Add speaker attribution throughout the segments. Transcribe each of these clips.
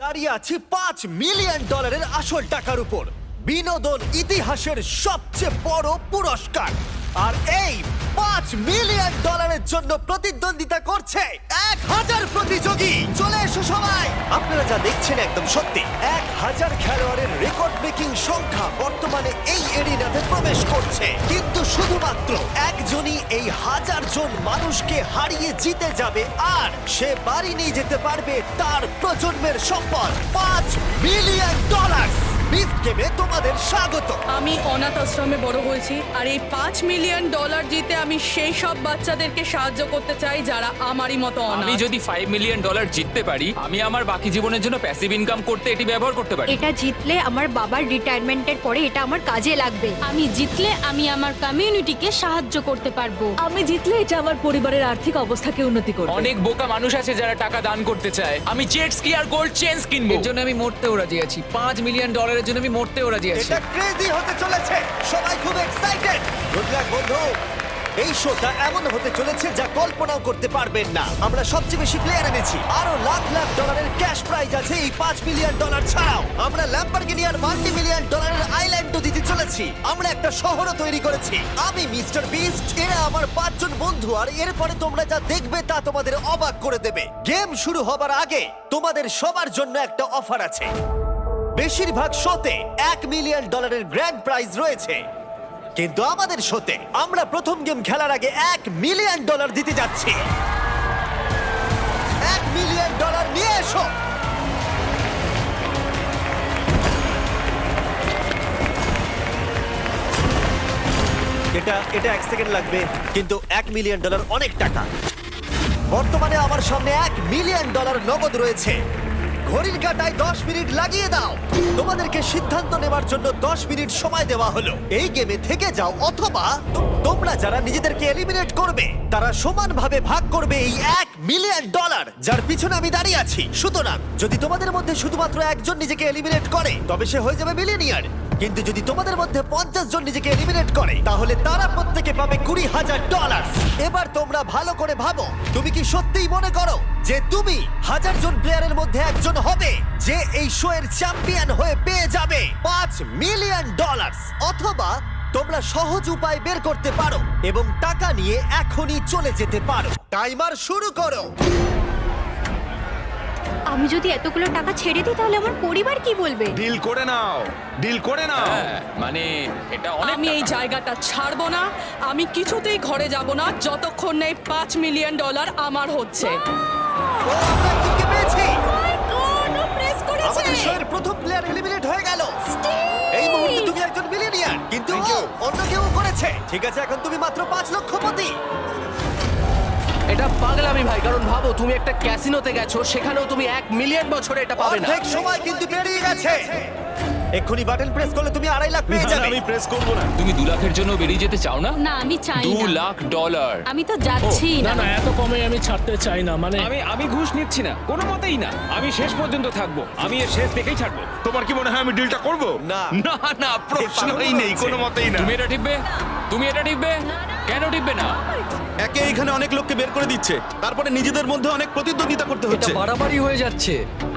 Speaker 1: দাঁড়িয়ে আছি $5 মিলিয়ন আসল টাকার উপর, বিনোদন ইতিহাসের সবচেয়ে বড় পুরস্কার। আর এই $5 মিলিয়ন জন্য প্রতিদ্বন্দ্বিতা করছে 1000 প্রতিযোগী। চলে এসো সবাই। আপনারা যা দেখছেন একদম সত্যি। 1000 খেলোয়াড়ের রেকর্ড ব্রেকিং সংখ্যা বর্তমানে এই এরিনাতে প্রবেশ করছে, কিন্তু শুধুমাত্র একজনই এই 1000 জন মানুষকে হারিয়ে জিতে যাবে, আর সে বাড়ি নিয়ে যেতে পারবে তার প্রজন্মের সম্পদ $5 মিলিয়ন। বিস্ট গেমে তোমাদের স্বাগত।
Speaker 2: আমি অনাথ আশ্রমে বড় হয়েছি, আর এই $5 মিলিয়ন জিতে আমি সেই সব বাচ্চাদেরকে সাহায্য করতে চাই যারা আমারই মতো অনাথ।
Speaker 3: আমি যদি $5 মিলিয়ন জিততে পারি, আমি আমার বাকি জীবনের জন্য প্যাসিভ ইনকাম করতে এটি ব্যবহার করতে পারি।
Speaker 4: এটা জিতলে আমার বাবার রিটায়ারমেন্টের পরে এটা আমার কাজে লাগবে।
Speaker 5: আমি জিতলে আমি আমার কমিউনিটিকে সাহায্য করতে পারবো।
Speaker 6: আমি জিতলে এটা আমার পরিবারের আর্থিক অবস্থাকে উন্নতি করবে।
Speaker 3: অনেক বোকা মানুষ আছে যারা টাকা দান করতে চায়। আমি জেট স্কি আর গোল্ড চেইনস কিনবো।
Speaker 7: এর জন্য আমি মরতেও রাজি আছি। $5 মিলিয়ন জন্য আমি মরতেও রাজি আছি।
Speaker 1: এটা ক্রেজি হতে চলেছে, সবাই খুব এক্সাইটেড। গুড লাক বন্ধু। এই শোটা এমন হতে চলেছে যা কল্পনাও করতে পারবেন না। আমরা সবচেয়ে বেশি প্লেয়ার এনেছি, আরো লাখ লাখ ডলারের ক্যাশ প্রাইজ আছে এই $5 মিলিয়ন ছাড়াও। আমরা ল্যাম্বরগিনি আর $1 মিলিয়ন আইল্যান্ডও দিতে চলেছি। আমরা একটা শহরও তৈরি করেছি। আমি মিস্টার বিস্ট, এরা আমার 5 জন বন্ধু, আর এরপরে তোমরা যা দেখবে তা তোমাদের অবাক করে দেবে। গেম শুরু হবার আগে তোমাদের সবার জন্য একটা অফার আছে। বেশিরভাগ শোতে $1 মিলিয়ন গ্র্যান্ড প্রাইজ রয়েছে, কিন্তু আমাদের শোতে আমরা প্রথম গেম খেলার আগে $1 মিলিয়ন দিতে যাচ্ছি। $1 মিলিয়ন নিয়ে এসো। এটা 1 সেকেন্ড লাগবে, কিন্তু $1 মিলিয়ন অনেক টাকা। বর্তমানে আমার সামনে $1 মিলিয়ন নগদ রয়েছে। ঘড়ির কাঁটায় 10 মিনিট লাগিয়ে দাও। তোমাদেরকে সিদ্ধান্ত নেবার জন্য 10 মিনিট সময় দেওয়া হলো। এই গেমে থেকে যাও, অথবা তোমরা যারা নিজেদেরকে এলিমিনেট করবে তারা সমানভাবে ভাগ করবে এই $1 মিলিয়ন, যার পিছনে আমি দাঁড়িয়ে আছি। সুতরাং যদি তোমাদের মধ্যে শুধুমাত্র একজন নিজেকে এলিমিনেট করে তবে সে হয়ে যাবে মিলিয়নিয়ার, কিন্তু যদি তোমাদের মধ্যে 50 জন নিজেকে এলিমিনেট করে তাহলে তারা প্রত্যেকে পাবে $20,000। এবার তোমরা ভালো করে ভাবো, তুমি কি সত্যিই মনে করো যে তুমি 1000 জন প্লেয়ারের মধ্যে একজন হবে যে এই শো এর চ্যাম্পিয়ন হয়ে পেয়ে যাবে $5 মিলিয়ন? অথবা তোমরা সহজ উপায় বের করতে পারো এবং টাকা নিয়ে এখনই চলে যেতে পারো। টাইমার শুরু করো।
Speaker 4: আমি যদি এতগুলো টাকা ছেড়ে দিই তাহলে আমার পরিবার কি বলবে?
Speaker 8: ডিল করে নাও, ডিল করে নাও।
Speaker 3: হ্যাঁ, মানে এটা অনেক
Speaker 2: আমি এই
Speaker 3: টাকা।
Speaker 2: জায়গাটা ছাড়বো না। আমি কিছুতেই ঘরে যাব না যতক্ষণ না এই $5 মিলিয়ন আমার হচ্ছে।
Speaker 1: ও, আমরা একজনকে পেয়েছি।
Speaker 2: প্রেস করেছে।
Speaker 1: আমাদের শোয়ের প্রথম প্লেয়ার এলিমিনেট হয়ে গেল। এই মুহূর্তে তুমি একজন মিলিয়নিয়ার, কিন্তু ও অন্য কেউ করেছে। ঠিক আছে, এখন তুমি মাত্র 5 লক্ষপতি।
Speaker 7: এটা পাগলামি ভাই, কারণ ভাবো তুমি একটা ক্যাসিনোতে গেছো, সেখানেও তুমি $1 মিলিয়ন বছরে এটা পাবে না।
Speaker 1: অর্ধেক সময় কিন্তু পেরিয়ে গেছে। এক্ষুনি বাটন প্রেস করলে তুমি $2.5 লাখ পেয়ে যাবে।
Speaker 8: আমি প্রেস করব না।
Speaker 3: তুমি 2 লাখের জন্য বেরিয়ে যেতে চাও না?
Speaker 5: না, আমি চাই
Speaker 3: $2
Speaker 5: না।
Speaker 3: লাখ।
Speaker 5: আমি তো যাচ্ছি না।
Speaker 9: না এত কমে আমি ছাড়তে চাই না, মানে
Speaker 10: আমি ঘুষ নিচ্ছি না, কোনো মতেই না। আমি শেষ পর্যন্ত থাকবো, আমি এর শেষ দেখেই ছাড়বো।
Speaker 8: তোমার কি মনে হয় আমি ডিলটা করব?
Speaker 1: না।
Speaker 8: না না, প্রশ্নই নেই, কোনো মতেই না।
Speaker 3: তুমি এটা টিপবে? তুমি এটা টিপবে? কেন টিপবে না?
Speaker 11: একে এখানে অনেক লোককে বের করে দিচ্ছে, তারপরে নিজেদের মধ্যে অনেক প্রতিদ্বন্দ্বিতা করতে
Speaker 7: এটা
Speaker 11: হচ্ছে।
Speaker 7: বাড়াবাড়ি হয়ে যাচ্ছে।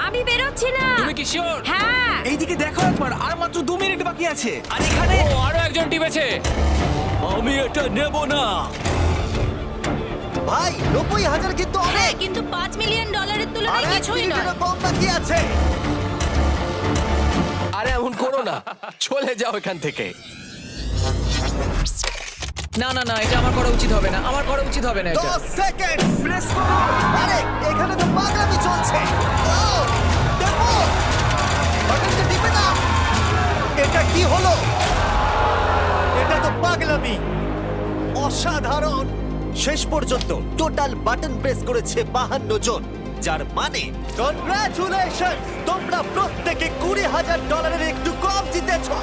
Speaker 4: আমি বেরোচ্ছি না।
Speaker 3: তুমি কি শিওর?
Speaker 4: হ্যাঁ।
Speaker 7: এইদিকে দেখো একবার, আর মাত্র 2 মিনিট বাকি আছে। আর এখানে
Speaker 3: ও, আরো একজন টিপেছে।
Speaker 7: আমি এটা নেব না।
Speaker 1: ভাই 90,000 কিন্তু অনেক।
Speaker 5: কিন্তু $5 মিলিয়ন তুলনায়
Speaker 1: আর 1
Speaker 5: কিছুই নয়।
Speaker 1: মিনিটেরও কম বাকি আছে।
Speaker 7: আরে এমন করো না, চলে যাও এখান থেকে। না না না, এটা আমার করা উচিত হবে না, আমার করা উচিত হবে না এটা।
Speaker 1: 10 সেকেন্ড প্রেস করো। আরে এখানে তো পাগলামি চলছে। ও, দেখো, বাটনটা টিপে দাও। এটা কি হলো? এটা তো পাগলামি। অসাধারণ। শেষ পর্যন্ত টোটাল বাটন প্রেস করেছে 52 জন, যার মানে কনগ্রাচুলেশন, তোমরা প্রত্যেকে $20,000 একটু কম জিতেছো।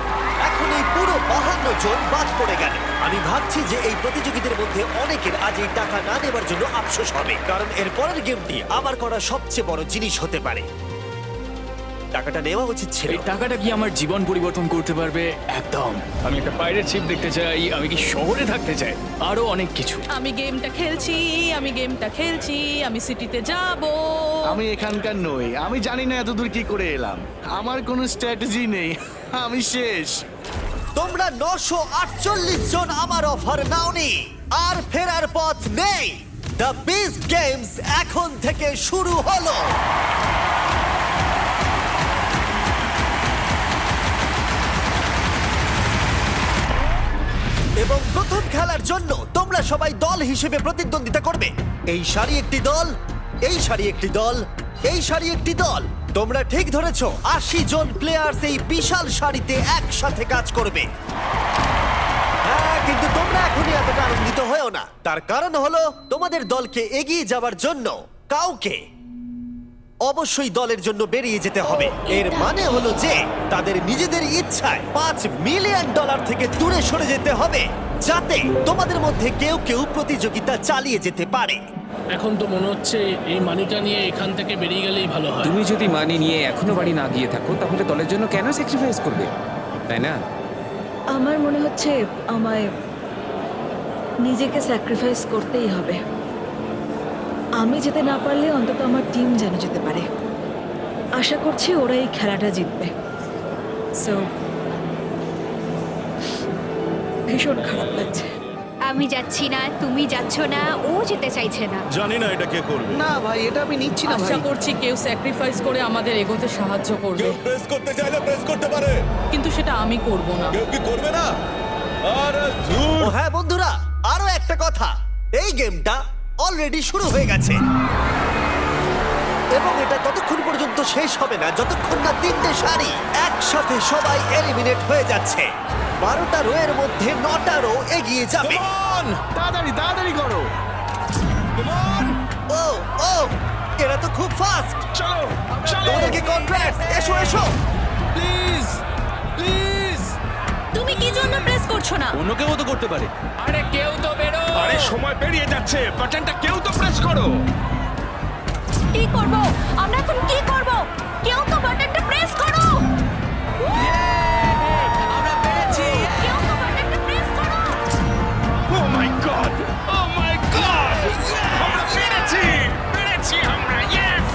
Speaker 1: এখন এই পুরো 52 জন বাদ পড়ে গেল। আমি ভাবছি যে এই প্রতিযোগীদের মধ্যে অনেকের আজ এই টাকা না নেবার জন্য আফসোস হবে, কারণ এর পরের গেমটি আমার করা সবচেয়ে বড় জিনিস হতে পারে। টাকাটা নেওয়া উচিত ছিল।
Speaker 3: এই টাকাটা কি আমার জীবন পরিবর্তন করতে পারবে? একদম। আমি একটা পাইরেট শিপ দেখতে চাই, আমি কি শহরে থাকতে চাই, আরো অনেক কিছু।
Speaker 2: আমি গেমটা খেলছি, আমি সিটিতে যাব।
Speaker 7: আমি এখানকার নই, আমি জানি না এতদূর কি করে এলাম, আমার কোনো স্ট্র্যাটেজি নেই, আমি শেষ।
Speaker 1: তোমরা 948 জন আমার অফার নাওনি, আর ফেরার পথ নেই। দ্য বিস্ট গেমস এখন থেকে শুরু হলো। এবং প্রথম খেলার জন্য তোমরা সবাই দল হিসেবে প্রতিদ্বন্দ্বিতা করবে। এই সারি একটি দল, এই সারি একটি দল, এই সারি একটি দল। তোমরা ঠিক ধরেছো, 80 জন প্লেয়ার্স এই বিশাল সারিতে একসাথে কাজ করবে। হ্যাঁ, কিন্তু তোমরা এখনই এতটা আনন্দিত হয়েও না। তার কারণ হলো তোমাদের দলকে এগিয়ে যাওয়ার জন্য কাউকে অবশ্যই দলের জন্য বেরিয়ে যেতে হবে। এর মানে হলো যে তাদের নিজেদের ইচ্ছায় $5 মিলিয়ন থেকে দূরে সরে যেতে হবে, যাতে তোমাদের মধ্যে কেউ কেউ প্রতিযোগিতা চালিয়ে যেতে পারে।
Speaker 9: এখন তো মনে হচ্ছে এই মানিটা নিয়ে এখান থেকে বেরিয়ে গেলেই ভালো হয়।
Speaker 10: তুমি যদি মানি নিয়ে এখনো বাড়ি না গিয়ে থাকো তাহলে দলের জন্য কেন স্যাক্রিফাইস করবে, তাই না?
Speaker 6: আমার মনে হচ্ছে আমায় নিজেকে স্যাক্রিফাইস করতেই হবে। আমি যেতে না পারলে অন্তত আমার টিম যেন যেতে পারে। আশা করছি ওরা এই খেলাটা জিতবে। সো ভীষণ খারাপ লাগছে।
Speaker 4: আমি যাচ্ছি না, তুমি যাচ্ছ না, ও যেতে চাইছে না।
Speaker 11: জানি না এটা কে করবে।
Speaker 7: না ভাই, এটা আমি নিচ্ছি না ভাই।
Speaker 2: আশা করছি কেউ স্যাক্রিফাইস করে আমাদের এগোতে সাহায্য করবে,
Speaker 11: প্রেস করতে চাইলে প্রেস করতে পারে,
Speaker 2: কিন্তু সেটা আমি করব না।
Speaker 11: কেউ কি করবে না? আরে
Speaker 1: ও হ্যাঁ বন্ধুরা, আরো একটা কথা, এই গেমটা অলরেডি শুরু হয়ে গেছে এবং এটা ততক্ষণ পর্যন্ত শেষ হবে না যতক্ষণ না 3টে সারি একসাথে সবাই এলিমিনেট হয়ে যাচ্ছে। 12টা রোয়ের মধ্যে 9টা রো এগিয়ে যাবে।
Speaker 7: তাড়াতাড়ি তাড়াতাড়ি করো।
Speaker 1: ও ও, এরা তো খুব ফাস্ট।
Speaker 8: চলো চলো
Speaker 1: তোমাদেরকে কনগ্রাটস। এসো এসো।
Speaker 7: Please please.
Speaker 5: তুমি কি জন্য প্রেস করছো না?
Speaker 11: অন্য কেউ তো করতে পারে।
Speaker 3: আরে কেউ তো বেরো।
Speaker 8: আরে সময় পেরিয়ে যাচ্ছে, বাটনটা কেউ তো প্রেস করো।
Speaker 5: কি করব? আমরা এখন কি করব? কেউ তো বাটনটা প্রেস করো।
Speaker 7: আমরা পেরেছি।
Speaker 5: কেউ তো বাটনটা প্রেস করো।
Speaker 8: ও মাই গড, ও মাই গড, আমরা পেরেছি, পেরেছি আমরা, ইয়েস।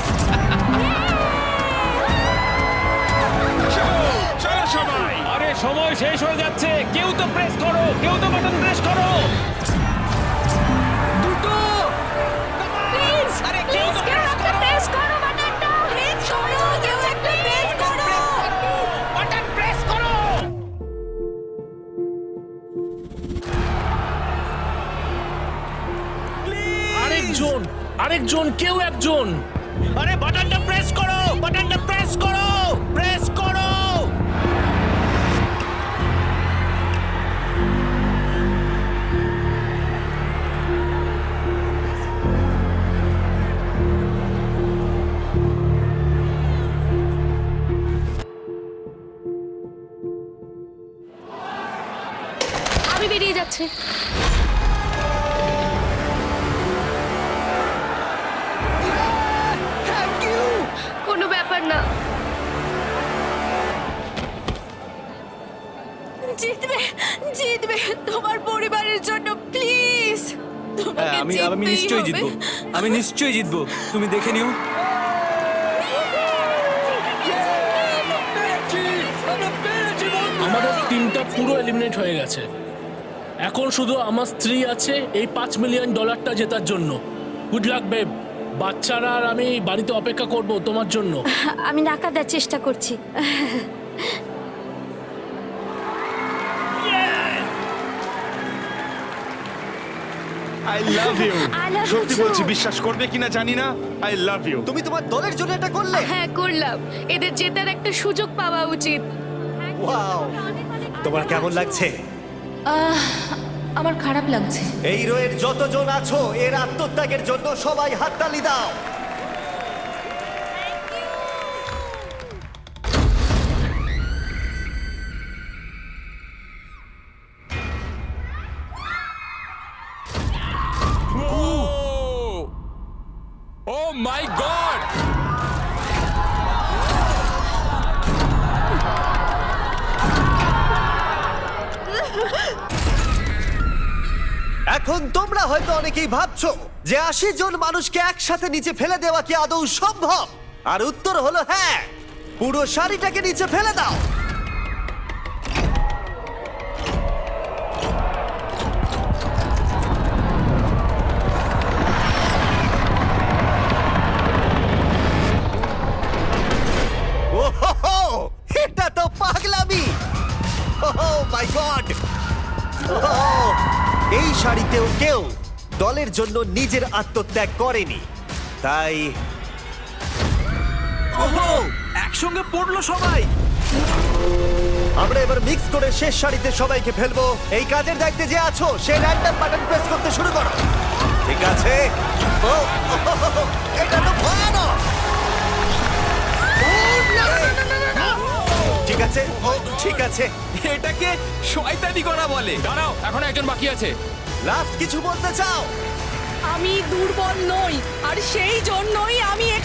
Speaker 8: চলো চলো সবাই।
Speaker 10: আরে সময় শেষ হয়ে যাচ্ছে, কেউ তো প্রেস করো, কেউ তো বাটন প্রেস করো।
Speaker 7: দুটো।
Speaker 5: প্লিজ প্লিজ কেউ একটা প্রেস করো বাটনটা। প্রেস করো, কেউ একটা প্রেস করো।
Speaker 10: বাটন প্রেস করো।
Speaker 9: আরেকজন কেউ একজন।
Speaker 11: আরে বাটনটা প্রেস করো, বাটনটা প্রেস করো, প্রেস করো।
Speaker 5: আমি বেরিয়ে যাচ্ছি।
Speaker 7: Thank you.
Speaker 5: কোনো ব্যাপার না। জিতবে জিতবে তোমার পরিবারের জন্য, প্লিজ।
Speaker 11: হ্যাঁ, আমি নিশ্চয়ই জিতবো, আমি নিশ্চয়ই জিতবো, তুমি দেখে নিও।
Speaker 9: আমাদের টিমটা পুরো এলিমিনেট হয়ে গেছে। এখন শুধু আমার স্ত্রী আছে এই $5 মিলিয়ন জেতার জন্য। Good luck babe. বাচ্চারা আর আমি বাড়িতে অপেক্ষা করব তোমার জন্য।
Speaker 5: আমি টাকা দেওয়ার চেষ্টা করছি।
Speaker 8: I love you.
Speaker 5: I love you
Speaker 8: সত্যি
Speaker 5: too.
Speaker 8: বলছি, বিশ্বাস করবে কিনা জানি না, আই লাভ ইউ।
Speaker 1: তুমি তোমার দলের জন্য এটা করলে।
Speaker 5: হ্যাঁ করলাম, এদের জেতার একটা সুযোগ পাওয়া উচিত।
Speaker 1: ওয়াও, তোমার কেমন লাগছে?
Speaker 5: আমার খারাপ লাগছে।
Speaker 1: এই রোয়ের যতজন আছো, এর আত্মত্যাগের জন্য সবাই হাততালি দাও।
Speaker 3: ও মাই গড!
Speaker 1: এখন তোমরা হয়তো অনেকেই ভাবছো যে 80 জন মানুষকে একসাথে নিচে ফেলে দেওয়া কি আদৌ সম্ভব? আর উত্তর হলো হ্যাঁ। পুরো শাড়িটাকে নিচে ফেলে দাও। ওহো, এটা তো পাগলামি! ওহ মাই গড! এই শাড়িতেও কেউ দলের জন্য নিজের আত্মত্যাগ করেনি, তাই
Speaker 11: একসঙ্গে পড়লো সবাই।
Speaker 1: আমরা এবার মিক্স করে শেষ শাড়িতে সবাইকে ফেলবো। এই কাজের দায়িত্বে যে আছো সে র্যান্ডম বাটন প্রেস করতে শুরু করো। ঠিক আছে? ও, এটা তো ভয়ানক! ঠিক আছে, ও ঠিক আছে।
Speaker 11: এটাকে শয়তানি করা বলে।
Speaker 10: দাঁড়াও, এখন একজন বাকি আছে।
Speaker 1: লাস্ট কিছু বলতে চাও?
Speaker 2: আমি দুর্বল নই আর সেই জন্যই আমি এখানে